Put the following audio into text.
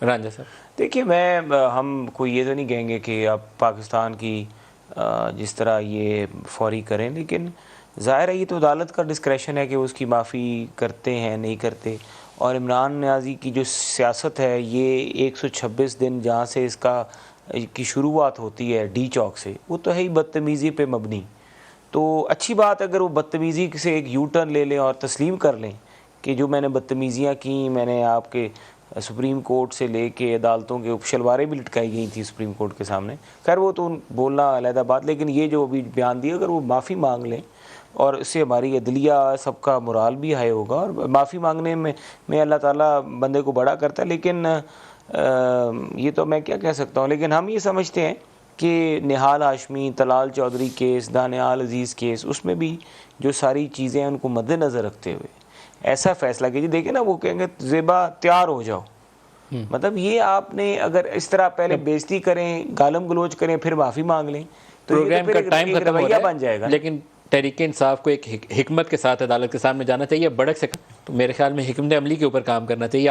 رانجھا صاحب دیکھیے ہم کوئی یہ تو نہیں کہیں گے کہ آپ پاکستان کی جس طرح یہ فوری کریں، لیکن ظاہر ہے یہ تو عدالت کا ڈسکریشن ہے کہ اس کی معافی کرتے ہیں نہیں کرتے. اور عمران نیازی کی جو سیاست ہے یہ 126 دن جہاں سے اس کی شروعات ہوتی ہے ڈی چوک سے، وہ تو ہے ہی بدتمیزی پہ مبنی. تو اچھی بات اگر وہ بدتمیزی سے ایک یو ٹرن لے لیں اور تسلیم کر لیں کہ جو میں نے بدتمیزیاں کیں، میں نے آپ کے سپریم کورٹ سے لے کے عدالتوں کے شلواریں بھی لٹکائی گئی تھیں سپریم کورٹ کے سامنے، خیر وہ تو بولنا علیحدہ بات، لیکن یہ جو ابھی بیان دیا اگر وہ معافی مانگ لیں اور اس سے ہماری عدلیہ سب کا مرال بھی ہائی ہوگا. اور معافی مانگنے میں اللہ تعالیٰ بندے کو بڑا کرتا ہے، لیکن یہ تو میں کیا کہہ سکتا ہوں. لیکن ہم یہ سمجھتے ہیں کہ نہال ہاشمی، طلال چودھری کیس، دانیال عزیز کیس، اس میں بھی جو ساری چیزیں ہیں ان کو مد نظر رکھتے ہوئے ایسا فیصلہ کیجیے. دیکھیں نا وہ کہیں گے زیبا تیار ہو جاؤ، مطلب یہ آپ نے اگر اس طرح پہلے بےزتی کریں، گالم گلوچ کریں، پھر معافی مانگ لیں تو یہ تو پروگرام پھر کا ٹائم ایک ختم ہو رویہ رہا بن جائے ہے، گا. لیکن تحریک انصاف کو ایک حکمت کے ساتھ عدالت کے سامنے جانا چاہیے، بڑک سے، میرے خیال میں حکمت عملی کے اوپر کام کرنا چاہیے.